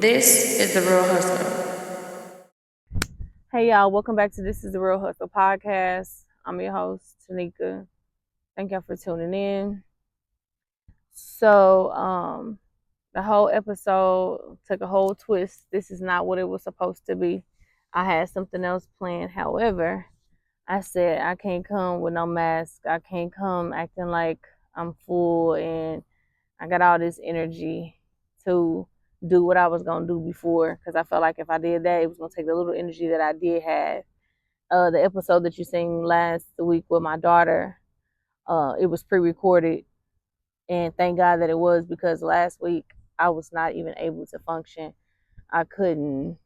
This is the Real Hustle. Hey y'all, welcome back to This is the Real Hustle podcast. I'm your host, Tanika. Thank y'all for tuning in. So, the whole episode took a whole twist. This is not what it was supposed to be. I had something else planned. However, I said I can't come with no mask. I can't come acting like I'm full and I got all this energy to do what I was gonna do before. Because I felt like if I did that, it was gonna take the little energy that I did have. The episode that you seen last week with my daughter, it was pre-recorded, and thank God that it was, because last week I was not even able to function. I couldn't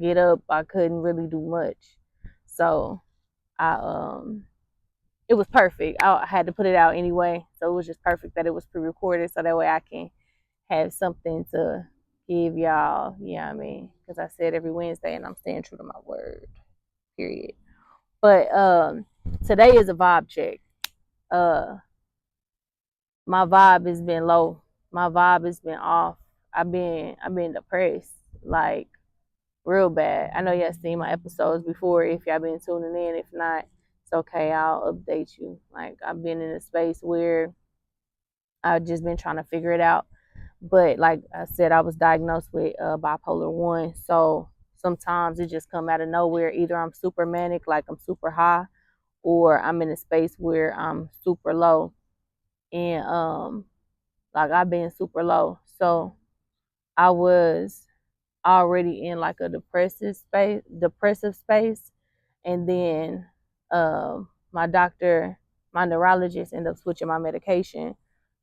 get up. I couldn't really do much. So I it was perfect. I had to put it out anyway, so it was just perfect that it was pre-recorded, so that way I can have something to give y'all. You know what I mean? Because I said every Wednesday, and I'm staying true to my word. Period. But today is a vibe check. Uh, my vibe has been low. My vibe has been off. I've been depressed, like real bad. I know y'all seen my episodes before. If y'all been tuning in, if not, it's okay. I'll update you. Like I've been in a space where I've just been trying to figure it out. But like I said, I was diagnosed with bipolar one. So sometimes it just come out of nowhere. Either I'm super manic, like I'm super high, or I'm in a space where I'm super low. And like I've been super low. So I was already in like a depressive space. And then my doctor, my neurologist ended up switching my medication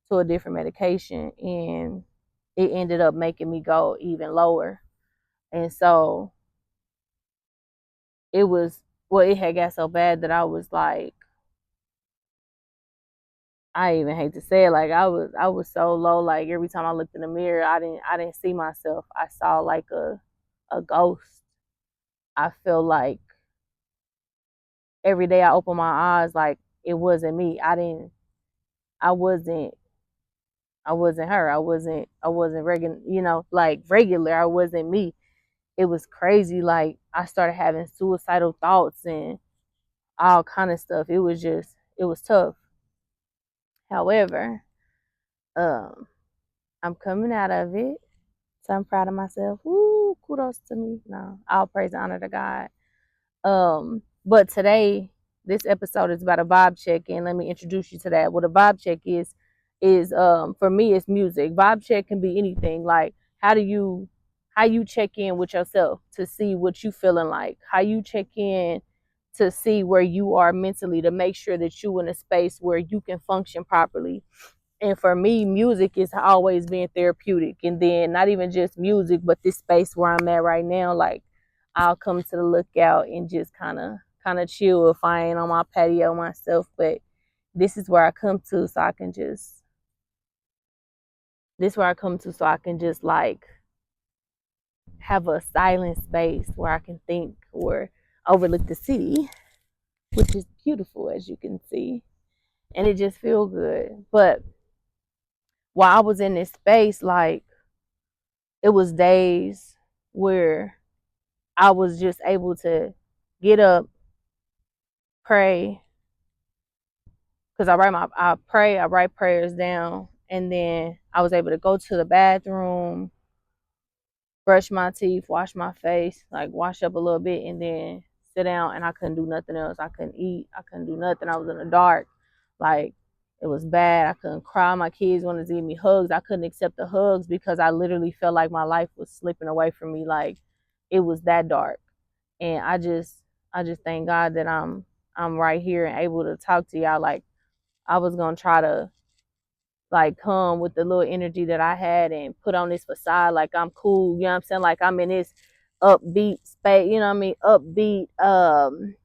to a different medication, and it ended up making me go even lower. And so it was, well, it had got so bad that I was like, I even hate to say it, like I was so low. Like every time I looked in the mirror, I didn't see myself. I saw like a ghost. I feel like every day I open my eyes, like it wasn't me. I wasn't I wasn't her. I wasn't regular, like regular. I wasn't me. It was crazy. Like I started having suicidal thoughts and all kind of stuff. It was tough. However, um, I'm coming out of it. So I'm proud of myself. Woo, kudos to me. No, all praise and honor to God. But today, this episode is about a vibe check, and let me introduce you to that. What a vibe check is for me, it's music. Vibe check can be anything. Like how you check in with yourself to see what you feeling like. How you check in to see where you are mentally, to make sure that you in a space where you can function properly. And for me, music is always being therapeutic. And then not even just music, but this space where I'm at right now, like I'll come to the lookout and just kind of chill if I ain't on my patio myself. But this is where I come to so I can just this is where I come to so I can just like have a silent space where I can think or overlook the city, which is beautiful as you can see. And it just feels good. But while I was in this space, like it was days where I was just able to get up, pray, because I write prayers down, and then I was able to go to the bathroom, brush my teeth, wash my face, like wash up a little bit, and then sit down. And I couldn't do nothing else. I couldn't eat. I couldn't do nothing. I was in the dark, like it was bad. I couldn't cry. My kids wanted to give me hugs. I couldn't accept the hugs because I literally felt like my life was slipping away from me. Like it was that dark. And I just thank God that I'm right here and able to talk to y'all. Like I was gonna try to like come with the little energy that I had and put on this facade like I'm cool, you know what I'm saying? Like I'm in this upbeat space, you know what I mean? Upbeat,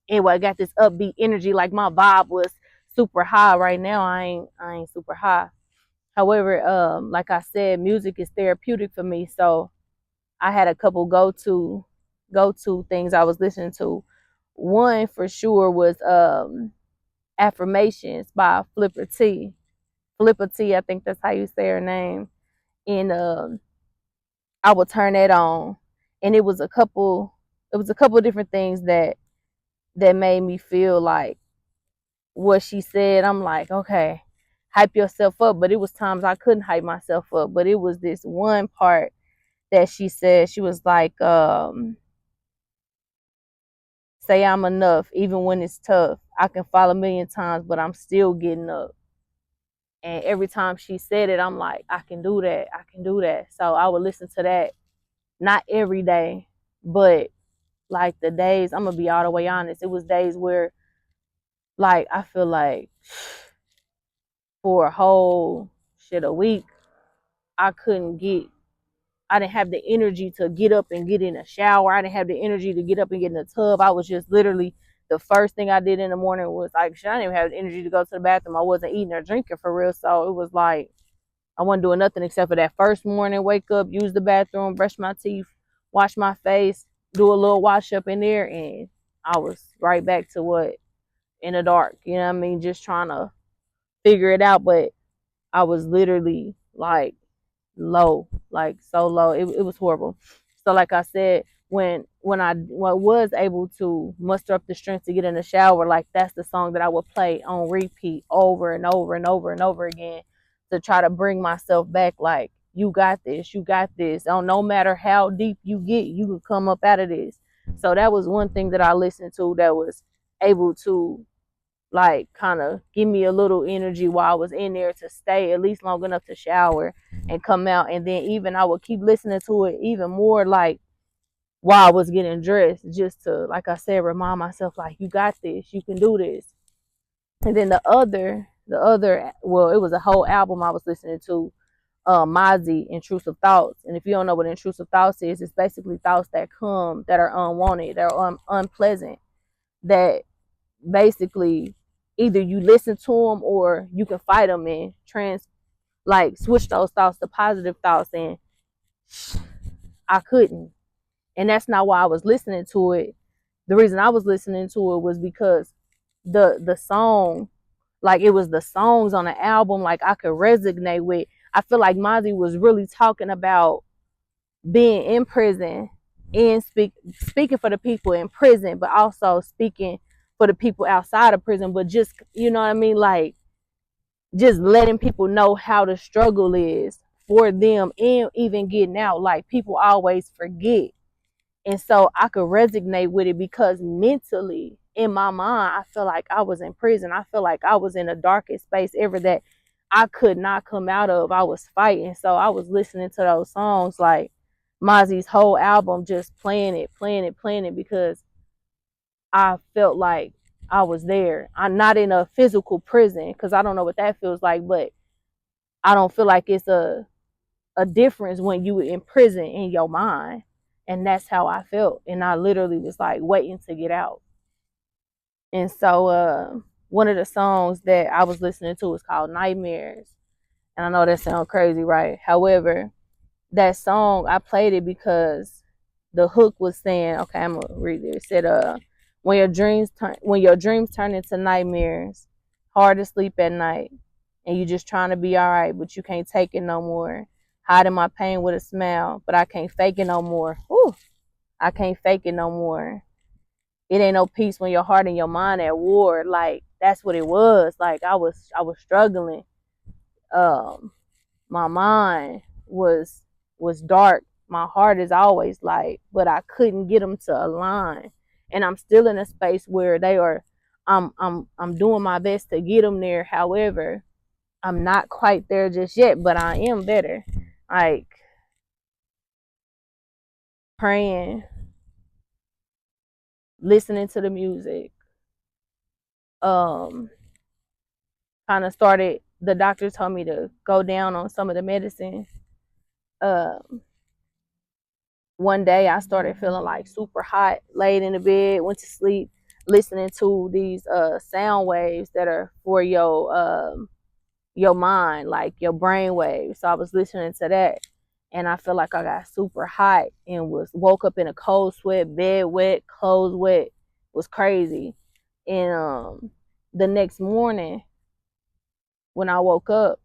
anyway, I got this upbeat energy, like my vibe was super high. Right now I ain't super high. However, like I said, music is therapeutic for me. So I had a couple go to things I was listening to. One for sure was Affirmations by Flipper T. Flipper T, I think that's how you say her name. And I would turn that on, and it was a couple of different things that made me feel like what she said. I'm like, okay, hype yourself up. But it was times I couldn't hype myself up. But it was this one part that she said. She was like, say I'm enough, even when it's tough. I can fall a million times, but I'm still getting up. And every time she said it, I'm like, I can do that. I can do that. So I would listen to that, not every day, but like the days, I'm gonna be all the way honest. It was days where like I feel like for a whole a week, I couldn't get I didn't have the energy to get up and get in a shower. I didn't have the energy to get up and get in the tub. I was just literally the first thing I did in the morning was like I didn't even have the energy to go to the bathroom. I wasn't eating or drinking for real. So it was like I wasn't doing nothing except for that first morning, wake up, use the bathroom, brush my teeth, wash my face, do a little wash up in there, and I was right back to what in the dark. You know what I mean? Just trying to figure it out. But I was literally like low, like so low. It was horrible. So like I said, when I was able to muster up the strength to get in the shower, like that's the song that I would play on repeat over and over and over and over again to try to bring myself back. Like you got this, you got this. Oh, no matter how deep you get, you can come up out of this. So that was one thing that I listened to that was able to like kind of give me a little energy while I was in there to stay at least long enough to shower and come out. And then even I would keep listening to it even more like while I was getting dressed, just to, like I said, remind myself like you got this, you can do this. And then well, it was a whole album I was listening to, Mozzie, Intrusive Thoughts. And if you don't know what intrusive thoughts is, it's basically thoughts that come that are unwanted, that are unpleasant, that basically either you listen to them or you can fight them and like switch those thoughts to positive thoughts. And I couldn't, and that's not why I was listening to it. The reason I was listening to it was because the song, like it was the songs on the album, like I could resonate with. I feel like Mozzie was really talking about being in prison and speaking for the people in prison, but also speaking for the people outside of prison. But just, you know what I mean, like just letting people know how the struggle is for them and even getting out. Like people always forget, and so I could resonate with it because mentally in my mind I feel like I was in prison. I feel like I was in the darkest space ever that I could not come out of. I was fighting. So I was listening to those songs, like Mozzie's whole album, just playing it because I felt like I was there. I'm not in a physical prison because I don't know what that feels like, but I don't feel like it's a difference when you in prison in your mind. And that's how I felt. And I literally was like waiting to get out. And so one of the songs that I was listening to was called Nightmares. And I know that sounds crazy, right? However, that song I played it because the hook was saying, okay, I'm gonna read it. It said, when your dreams turn into nightmares, hard to sleep at night, and you just trying to be all right, but you can't take it no more. Hiding my pain with a smile, but I can't fake it no more. Whew, I can't fake it no more. It ain't no peace when your heart and your mind at war. Like that's what it was. Like I was struggling. Um, my mind was dark. My heart is always light, but I couldn't get them to align. And I'm still in a space where they are. I'm doing my best to get them there. However, I'm not quite there just yet, but I am better. Like praying, listening to the music. Um, kind of started. The doctor told me to go down on some of the medicine. Um, one day I started feeling like super hot, laid in the bed, went to sleep, listening to these sound waves that are for your mind, like your brain waves. So I was listening to that, and I felt like I got super hot and was woke up in a cold sweat, bed wet, clothes wet. It was crazy. And the next morning when I woke up,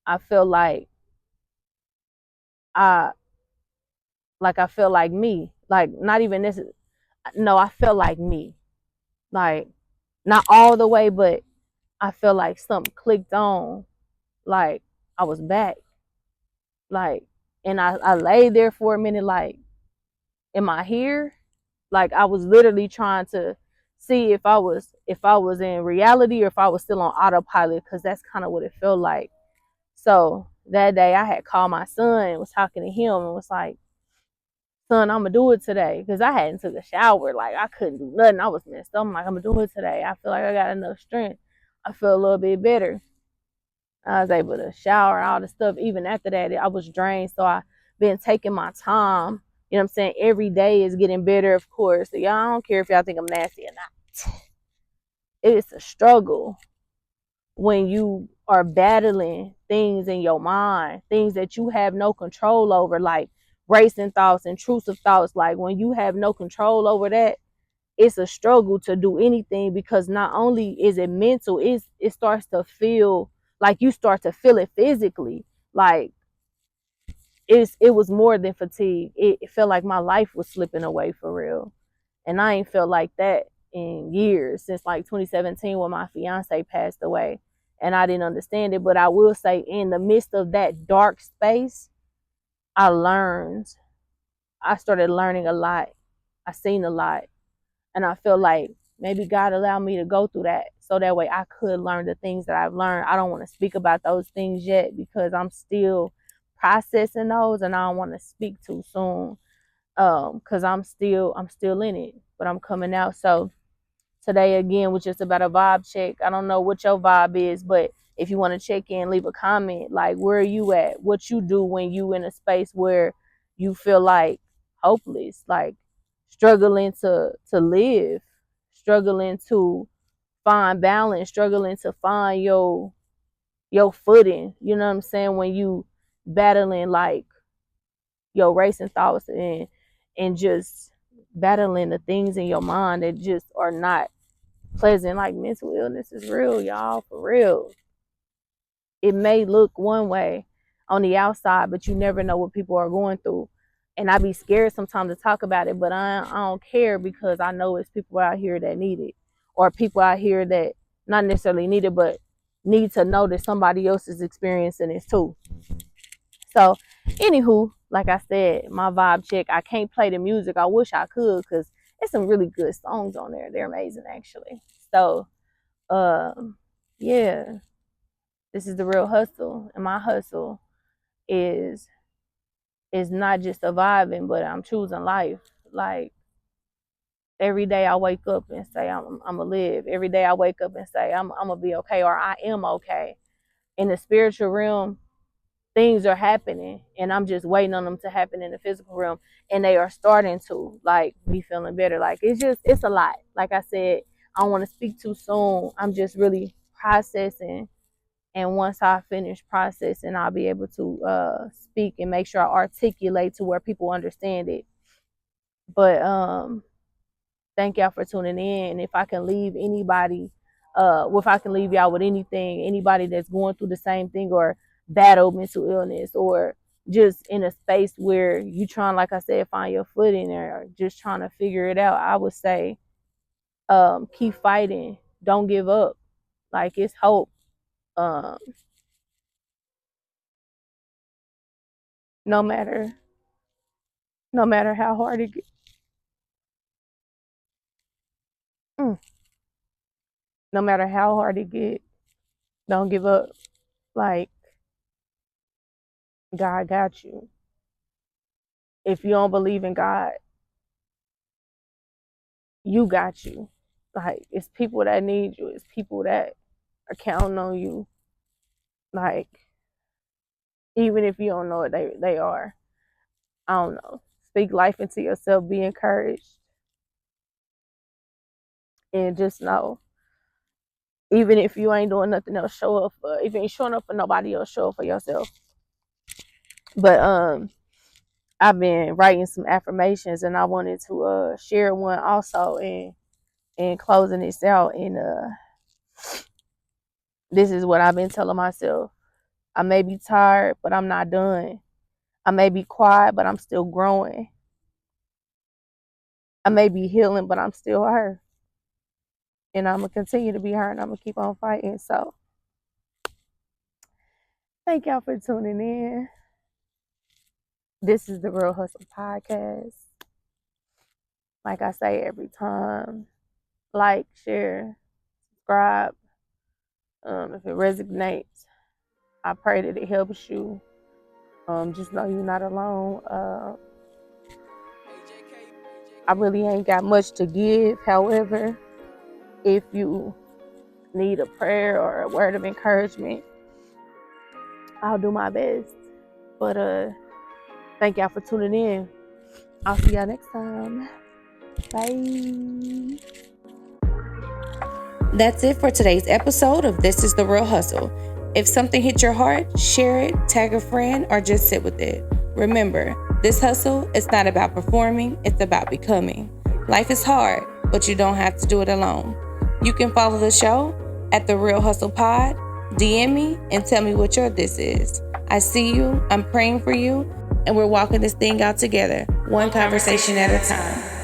I felt like I Like I felt like me. Like not even this. No, I felt like me. Like not all the way, but I felt like something clicked on. Like I was back. Like, and I laid there for a minute. Like, am I here? Like I was literally trying to see if I was in reality or if I was still on autopilot, because that's kind of what it felt like. So that day I had called my son and was talking to him and was like, son, I'm gonna do it today, because I hadn't took a shower. Like I couldn't do nothing. I was messed up. I'm like, I'm gonna do it today. I feel like I got enough strength. I feel a little bit better. I was able to shower, all the stuff. Even after that, I was drained. So I been taking my time. You know what I'm saying? Every day is getting better, of course. So y'all, I don't care if y'all think I'm nasty or not. It's a struggle when you are battling things in your mind, things that you have no control over, like racing thoughts, intrusive thoughts. Like when you have no control over that, it's a struggle to do anything, because not only is it mental, it starts to feel like you start to feel it physically. Like it was more than fatigue. It felt like my life was slipping away for real. And I ain't felt like that in years, since like 2017 when my fiance passed away. And I didn't understand it. But I will say, in the midst of that dark space, I learned. I started learning a lot. I seen a lot. And I feel like maybe God allowed me to go through that so that way I could learn the things that I've learned. I don't want to speak about those things yet, because I'm still processing those, and I don't want to speak too soon, because I'm still in it, but I'm coming out. So today again was just about a vibe check. I don't know what your vibe is, but if you want to check in, leave a comment. Like, where are you at? What you do when you in a space where you feel like hopeless, like struggling to live, struggling to find balance, struggling to find your footing. You know what I'm saying? When you battling like your racing thoughts, and just battling the things in your mind that just are not pleasant. Like mental illness is real, y'all, for real. It may look one way on the outside, but you never know what people are going through. And I be scared sometimes to talk about it, but I don't care, because I know it's people out here that need it, or people out here that not necessarily need it, but need to know that somebody else is experiencing this too. So, anywho, like I said, my vibe check. I can't play the music. I wish I could, because there's some really good songs on there. They're amazing, actually. So, um, yeah, this is the real hustle, and my hustle is is not just surviving, but I'm choosing life. Like every day I wake up and say I'm gonna live. Every day I wake up and say I'm gonna be okay, or I am okay. In the spiritual realm, things are happening, and I'm just waiting on them to happen in the physical realm, and they are starting to, like, be feeling better. Like it's a lot. Like I said, I don't want to speak too soon. I'm just really processing, and once I finish processing, I'll be able to speak and make sure I articulate to where people understand it. But thank y'all for tuning in. And if I can leave anybody, if I can leave y'all with anything, anybody that's going through the same thing, or battle mental illness, or just in a space where you trying, like I said, find your footing, or just trying to figure it out, I would say, keep fighting. Don't give up. Like, it's hope. Um, no matter no matter how hard it gets, no matter how hard it get, don't give up. Like, God got you. If you don't believe in God, you got you. Like, it's people that need you. It's people that are counting on you. Like, even if you don't know it, they are. I don't know. Speak life into yourself. Be encouraged, and just know, even if you ain't doing nothing else, show up. If you ain't showing up for nobody else, show up for yourself. But I've been writing some affirmations, and I wanted to share one also, and closing this out. And this is what I've been telling myself: I may be tired, but I'm not done. I may be quiet, but I'm still growing. I may be healing, but I'm still her. And I'm going to continue to be her, and I'm going to keep on fighting. So thank y'all for tuning in. This is the Real Hustle Podcast. Like I say every time, like, share, subscribe. If it resonates, I pray that it helps you. Just know you're not alone. I really ain't got much to give. However, if you need a prayer or a word of encouragement, I'll do my best. But thank y'all for tuning in. I'll see y'all next time. Bye. That's it for today's episode of This is the Real Hustle. If something hit your heart, share it, tag a friend, or just sit with it. Remember, this hustle is not about performing, it's about becoming. Life is hard, but you don't have to do it alone. You can follow the show at The Real Hustle Pod, DM me, and tell me what your this is. I see you, I'm praying for you, and we're walking this thing out together, one conversation at a time.